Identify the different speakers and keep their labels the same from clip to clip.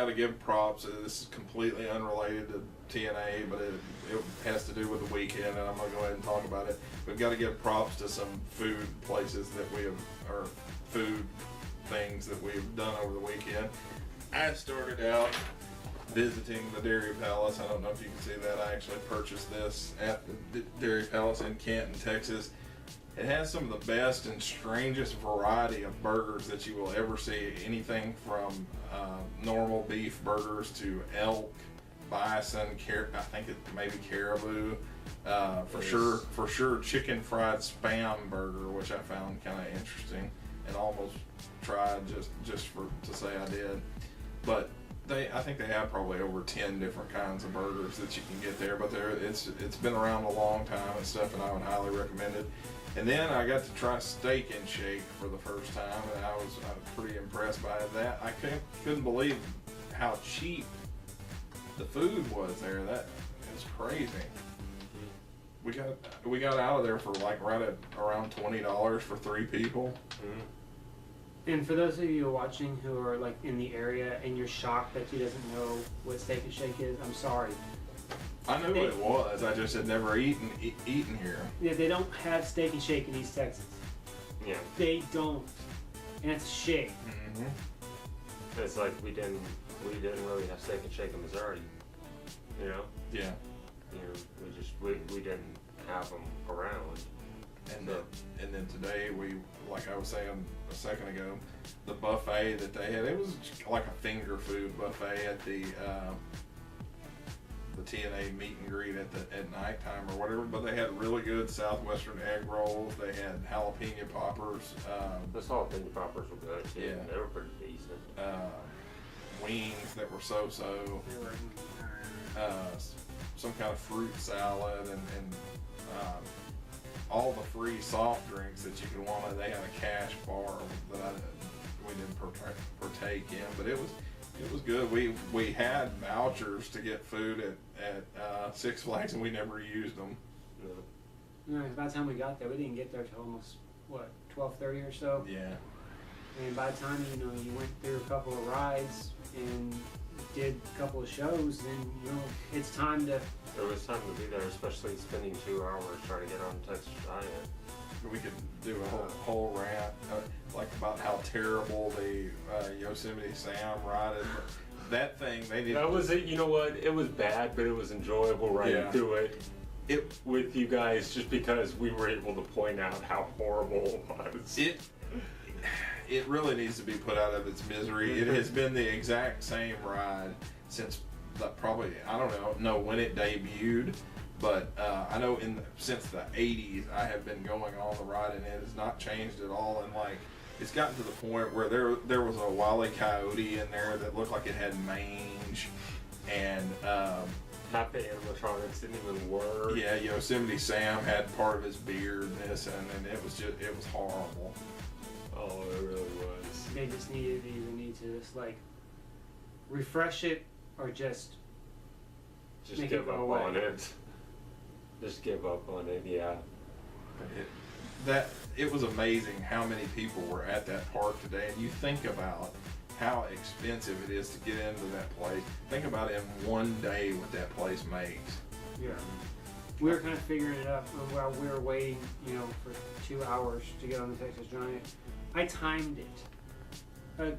Speaker 1: got to give props. This is completely unrelated to TNA, but it has to do with the weekend, and I'm going to go ahead and talk about it. We've got to give props to some food places that we have, or food things that we've done over the weekend. I started out visiting the Dairy Palace. I don't know if you can see that. I actually purchased this at the Dairy Palace in Canton, Texas. It has some of the best and strangest variety of burgers that you will ever see. Anything from normal beef burgers to elk, bison, I think it maybe caribou. For sure, chicken fried Spam burger, which I found kind of interesting and almost tried just to say I did. But I think they have probably over 10 different kinds of burgers that you can get there. But it's been around a long time and stuff, and I would highly recommend it. And then I got to try Steak and Shake for the first time, and I was pretty impressed by that. I couldn't believe how cheap the food was there. That is crazy. We got out of there for like right at around $20 for 3 people.
Speaker 2: Mm-hmm.
Speaker 3: And for those of you watching who are like in the area and you're shocked that he doesn't know what Steak and Shake is, I'm sorry.
Speaker 1: I knew what it was. I just had never eaten here.
Speaker 3: Yeah, they don't have Steak and Shake in East Texas.
Speaker 2: Yeah.
Speaker 3: They don't, and it's a shame.
Speaker 2: Mm-hmm. It's like we didn't really have Steak and Shake in Missouri. You know.
Speaker 1: Yeah.
Speaker 2: You know, we didn't have them around.
Speaker 1: And then today like I was saying a second ago, the buffet that they had, it was like a finger food buffet at the TNA meet and greet at nighttime or whatever. But they had really good Southwestern egg rolls. They had jalapeno poppers.
Speaker 2: The jalapeno poppers were good too.
Speaker 1: Yeah.
Speaker 2: They were pretty decent.
Speaker 1: Wings that were so-so. Some kind of fruit salad and all the free soft drinks that you could want. They had a cash bar that we didn't partake in, but it was good. We had vouchers to get food at Six Flags, and we never used them.
Speaker 3: No, by the time we got there, we didn't get there till almost 12:30 or so.
Speaker 1: Yeah.
Speaker 3: And by the time you went through a couple of rides and did a couple of shows, then it's time to.
Speaker 2: There was time to be there, especially spending 2 hours trying to get on Texas Giant.
Speaker 1: We could do a whole rant like about how terrible the Yosemite Sam ride is. That thing they did.
Speaker 2: That was it. You know what? It was bad, but it was enjoyable riding through it. With you guys, just because we were able to point out how horrible it was.
Speaker 1: It really needs to be put out of its misery. It has been the exact same ride since probably, I don't know when it debuted, but I know since the 80s I have been going on the ride, and it has not changed at all. And like it's gotten to the point where there was a Wile E. Coyote in there that looked like it had mange, and
Speaker 2: half the animatronics didn't even work.
Speaker 1: Yeah, Yosemite Sam had part of his beard missing, and it was horrible.
Speaker 2: Oh, it really was.
Speaker 3: They just either need to just like refresh it or just make
Speaker 2: give
Speaker 3: it
Speaker 2: up
Speaker 3: go away.
Speaker 2: on it. Just give up on it, yeah.
Speaker 1: It was amazing how many people were at that park today, and you think about how expensive it is to get into that place. Think about it in one day what that place makes.
Speaker 3: Yeah. We were kind of figuring it out while we were waiting, for 2 hours to get on the Texas Giant. I timed it.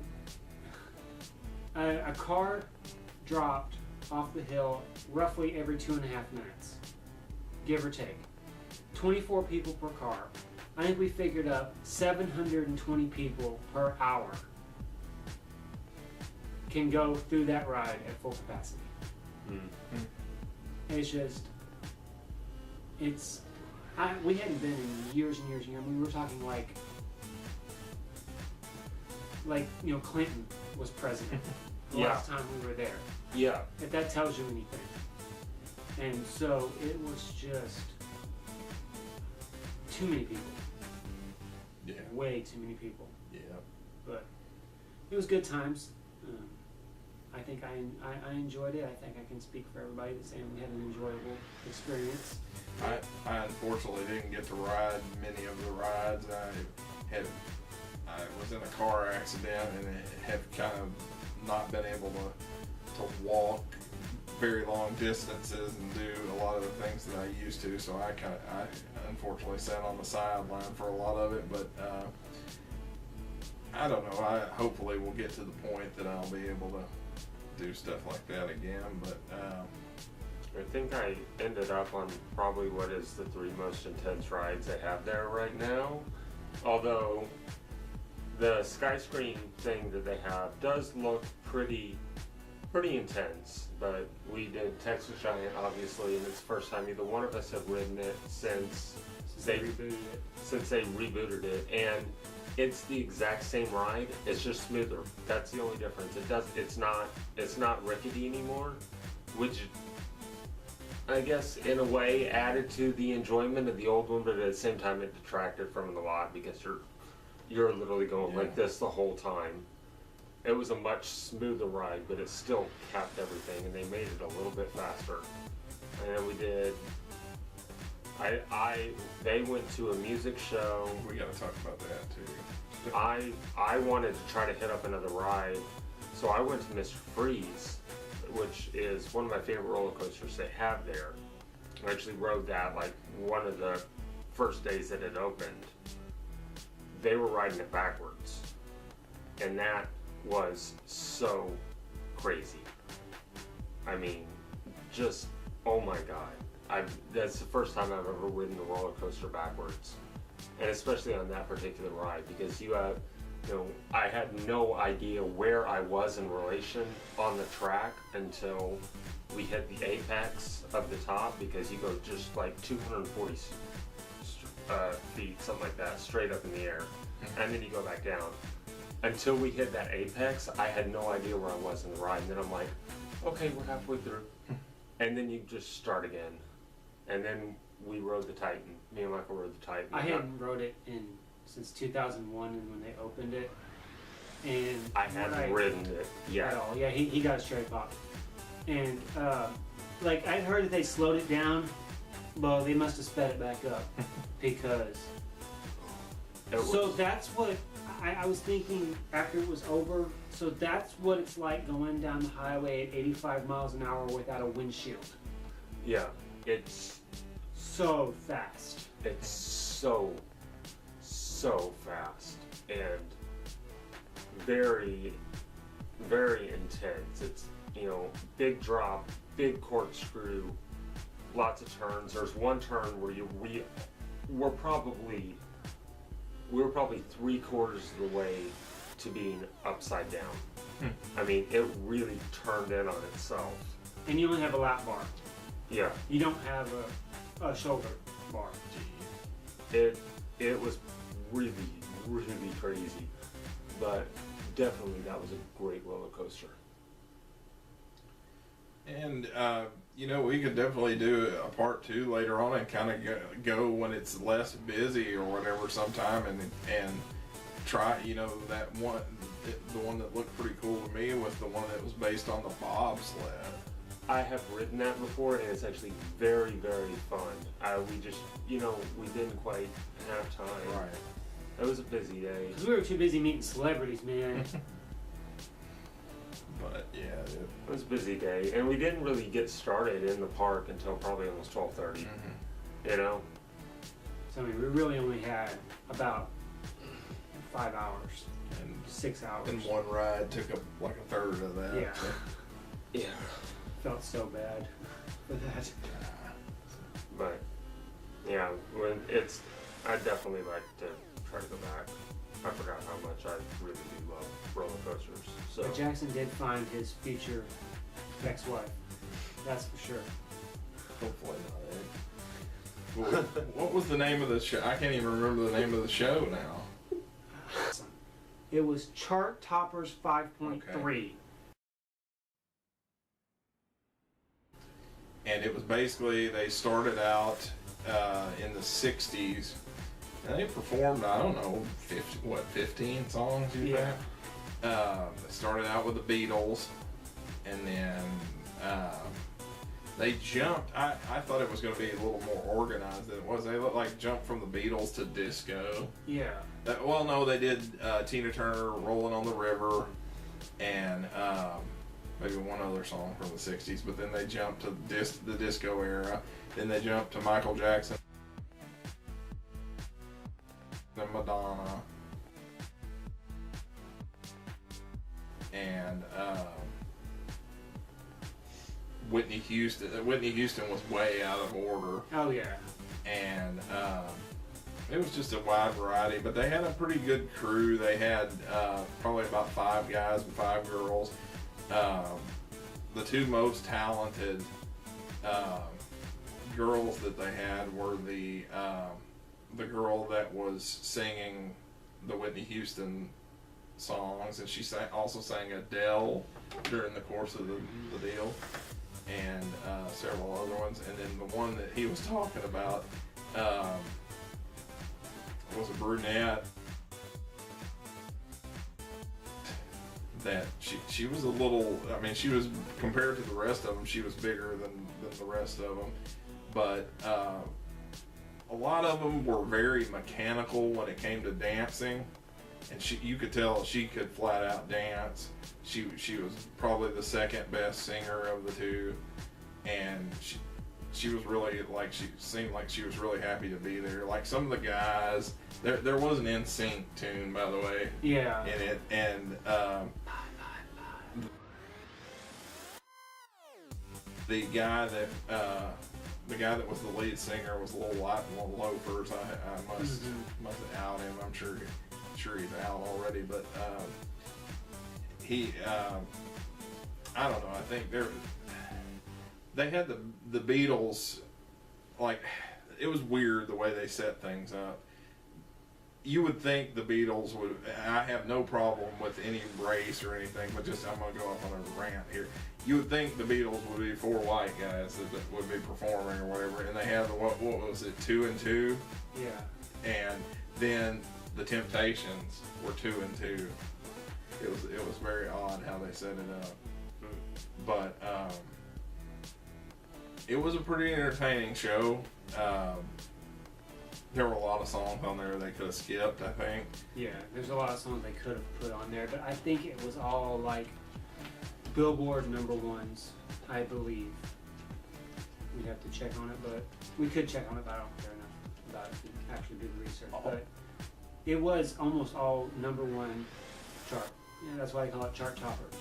Speaker 3: A car dropped off the hill roughly every 2.5 minutes, give or take. 24 people per car. I think we figured up 720 people per hour can go through that ride at full capacity. Mm-hmm. It's just, we hadn't been in years and years and years. We were talking like Clinton was president the last time we were there.
Speaker 2: Yeah.
Speaker 3: If that tells you anything. And so it was just too many people.
Speaker 1: Yeah.
Speaker 3: Way too many people.
Speaker 1: Yeah.
Speaker 3: But it was good times. I think I enjoyed it. I think I can speak for everybody that's saying we had an enjoyable experience.
Speaker 1: I unfortunately didn't get to ride many of the rides. I was in a car accident and have kind of not been able to walk very long distances and do a lot of the things that I used to. So I unfortunately sat on the sideline for a lot of it, but I don't know. Hopefully we'll get to the point that I'll be able to do stuff like that again. But
Speaker 2: I think I ended up on probably what is the 3 most intense rides they have there right now. Although the Skyscreen thing that they have does look pretty intense, but we did Texas Giant obviously, and it's the first time either one of us have ridden it since they rebooted it, and it's the exact same ride. It's just smoother. That's the only difference. It's not rickety anymore, which I guess in a way added to the enjoyment of the old one, but at the same time it detracted from it a lot because you're literally going like this the whole time. It was a much smoother ride, but it still capped everything, and they made it a little bit faster. And then we did. They went to a music show.
Speaker 1: we got to talk about that too.
Speaker 2: I wanted to try to hit up another ride, so I went to Mr. Freeze, which is one of my favorite roller coasters they have there. I actually rode that like one of the first days that it opened. They were riding it backwards, and that was so crazy. I mean, just, oh my God. That's the first time I've ever ridden a roller coaster backwards. And especially on that particular ride, because I had no idea where I was in relation on the track until we hit the apex of the top, because you go just like 240 feet, something like that, straight up in the air. And then you go back down. Until we hit that apex, I had no idea where I was in the ride. And then I'm like, okay, we're halfway through. And then you just start again. And then we rode the Titan. Me and Michael rode the Titan.
Speaker 3: I hadn't rode it since 2001 and when they opened it. And
Speaker 2: I hadn't ridden it yet.
Speaker 3: At all. Yeah, he got a straight pop. And like I'd heard that they slowed it down. Well, they must have sped it back up because. So that's what I was thinking after it was over. So that's what it's like going down the highway at 85 miles an hour without a windshield.
Speaker 2: Yeah, it's
Speaker 3: so fast.
Speaker 2: It's so fast and very, very intense. It's, big drop, big corkscrew, lots of turns. There's one turn where we were probably 3/4 of the way to being upside down. I mean, it really turned in on itself.
Speaker 3: And you only have a lap bar.
Speaker 2: Yeah.
Speaker 3: You don't have a shoulder bar.
Speaker 2: It was really, really crazy. But definitely that was a great roller coaster.
Speaker 1: And we could definitely do a part 2 later on and kind of go when it's less busy or whatever sometime and try, that one, the one that looked pretty cool to me was the one that was based on the bobsled.
Speaker 2: I have ridden that before, and it's actually very, very fun. We just, we didn't quite have time.
Speaker 1: Right.
Speaker 2: It was a busy day.
Speaker 3: Because we were too busy meeting celebrities, man.
Speaker 1: But yeah,
Speaker 2: it was a busy day, and we didn't really get started in the park until probably almost 12:30.
Speaker 3: So I mean, we really only had about 5 hours and 6 hours.
Speaker 1: And one ride took up like a third of that.
Speaker 3: Yeah.
Speaker 2: Yeah.
Speaker 3: Felt so bad for that.
Speaker 2: But yeah, I'd definitely like to try to go back. I forgot how much I really do love roller coasters. So
Speaker 3: But Jackson did find his future ex-wife. That's for sure.
Speaker 1: Hopefully not. Well, what was the name of the show? I can't even remember the name of the show now.
Speaker 3: It was Chart Toppers 5.3.
Speaker 1: Okay. And it was basically, they started out in the 60s. And they performed, I don't know, 15 songs, you think? They started out with the Beatles, and then they jumped. I thought it was going to be a little more organized than it was. They looked like jumped from the Beatles to disco.
Speaker 3: Yeah.
Speaker 1: Well, no, they did Tina Turner, Rolling on the River, and maybe one other song from the 60s, but then they jumped to the disco era. Then they jumped to Michael Jackson and Madonna. And Whitney Houston. Whitney Houston was way out of order.
Speaker 3: Oh yeah.
Speaker 1: And it was just a wide variety, but they had a pretty good crew. They had probably about 5 guys and 5 girls. The 2 most talented girls that they had were the girl that was singing the Whitney Houston songs, and she also sang Adele during the course of the deal, and several other ones. And then the one that he was talking about was a brunette that she was a little, I mean, she was, compared to the rest of them, she was bigger than the rest of them, but a lot of them were very mechanical when it came to dancing, and you could tell she could flat out dance. She was probably the second best singer of the 2, and she was really, like, she seemed like she was really happy to be there. Like some of the guys, there was an NSYNC tune, by the way,
Speaker 3: Yeah.
Speaker 1: in it, and the guy that was the lead singer was a little light and little loafers. I must out him. I'm sure he's out already, but he I don't know. I think they had the Beatles, like, it was weird the way they set things up. You would think the Beatles would, I have no problem with any race or anything, but just, I'm going to go off on a rant here. You would think the Beatles would be 4 white guys that would be performing or whatever, and they had what was it, 2 and 2?
Speaker 3: Yeah.
Speaker 1: And then the Temptations were 2 and 2. It was very odd how they set it up. But it was a pretty entertaining show. There were a lot of songs on there they could have skipped, I think.
Speaker 3: Yeah, there's a lot of songs they could have put on there, but I think it was all like Billboard #1s, I believe. We'd have to check on it, but we could check on it, but I don't care enough about it to actually do the research. But it was almost all #1 chart. Yeah, that's why they call it chart toppers.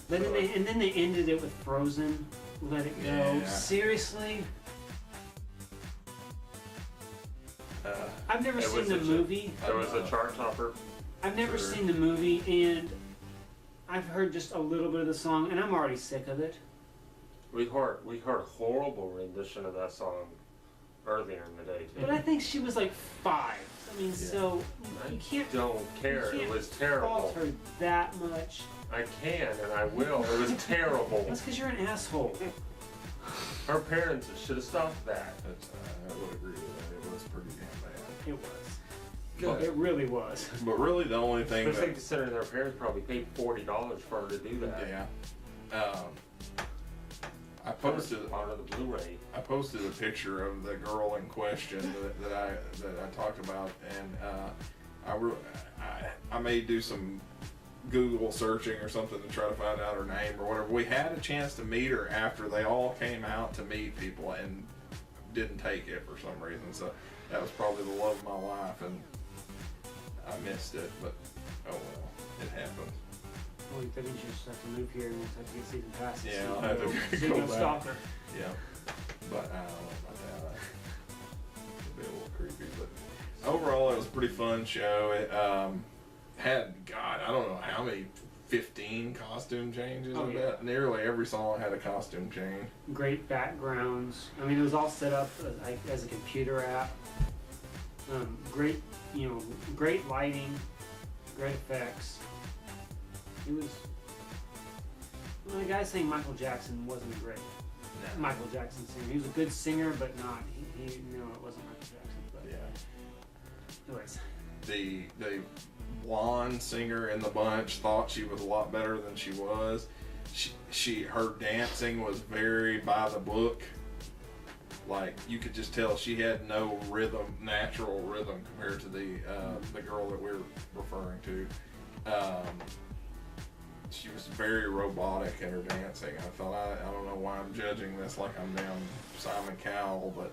Speaker 3: But then they ended it with Frozen, Let It Go.
Speaker 1: Yeah.
Speaker 3: Seriously? I've never
Speaker 2: It
Speaker 3: seen
Speaker 2: was
Speaker 3: the
Speaker 2: a
Speaker 3: movie.
Speaker 2: It was a chart topper.
Speaker 3: I've never
Speaker 1: Sure.
Speaker 3: seen the movie, and I've heard just a little bit of the song, and I'm already sick of it.
Speaker 2: We heard horrible rendition of that song earlier in the day too.
Speaker 3: But I think she was like 5. I mean, so you can't.
Speaker 2: Don't care.
Speaker 3: You
Speaker 2: It
Speaker 3: can't
Speaker 2: was terrible.
Speaker 3: fault her that much.
Speaker 2: I can and I will. It was terrible.
Speaker 3: That's because you're an asshole.
Speaker 2: Her parents should have stopped that.
Speaker 1: I would agree with that. It was pretty damn bad.
Speaker 3: It was.
Speaker 1: Good.
Speaker 3: It really was.
Speaker 1: But really, the only thing
Speaker 2: Especially
Speaker 1: that,
Speaker 2: considering their parents probably paid $40 for her to do that.
Speaker 1: yeah, I posted
Speaker 2: on the Blu-ray.
Speaker 1: a picture of the girl in question that I talked about, and I may do some Google searching or something to try to find out her name or whatever. We had a chance to meet her after they all came out to meet people and didn't take it for some reason. So that was probably the love of my life, and I missed it. But oh well, it happened.
Speaker 3: Well, that means you just have to move here and we'll have to get season passes.
Speaker 1: Yeah,
Speaker 3: so
Speaker 1: I'll have to
Speaker 3: so you
Speaker 1: go
Speaker 3: don't
Speaker 1: back.
Speaker 3: stalk her.
Speaker 1: Yeah, but I don't know about that. It'd be a little creepy, but overall it was a pretty fun show. It had, God, I don't know how many, 15 costume changes.
Speaker 3: Oh,
Speaker 1: I
Speaker 3: yeah.
Speaker 1: bet. Nearly every song had a costume change.
Speaker 3: Great backgrounds. I mean, it was all set up as a computer app. Great, great lighting, great effects. It was. Well, the guy saying Michael Jackson wasn't great. Michael Jackson singer. He was a good singer, but not. He it wasn't Michael Jackson. But
Speaker 1: Yeah.
Speaker 3: anyways,
Speaker 1: The blonde singer in the bunch thought she was a lot better than she was. Her dancing was very by the book. Like, you could just tell she had no natural rhythm compared to the girl that we're referring to. she was very robotic in her dancing. I thought, I don't know why I'm judging this like I'm damn Simon Cowell, but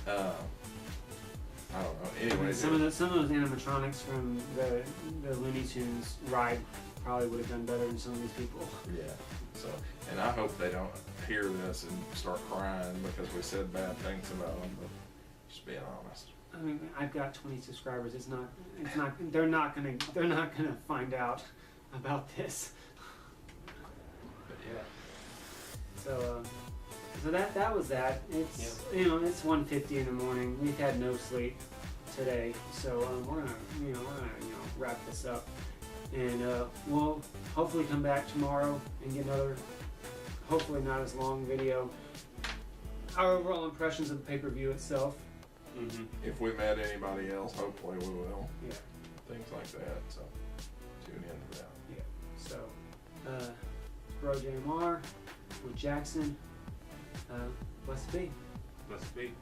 Speaker 1: I don't know. Anyway,
Speaker 3: some of those animatronics from the Looney Tunes ride probably would have done better than some of these people.
Speaker 1: yeah. So, and I hope they don't hear this and start crying because we said bad things about them. But just being honest.
Speaker 3: I mean, I've got 20 subscribers. It's not. They're not gonna find out about this.
Speaker 1: But yeah.
Speaker 3: So that was that. It's it's 1:50 in the morning. We've had no sleep today, so we're gonna wrap this up, and we'll hopefully come back tomorrow and get another, hopefully not as long video. Our overall impressions of the pay-per-view itself.
Speaker 2: Mm-hmm.
Speaker 1: If we met anybody else, hopefully we will.
Speaker 3: Yeah.
Speaker 1: Things like that. So tune into that.
Speaker 3: Yeah. So, Bro JMR with Jackson. Blessed be.
Speaker 2: Must be.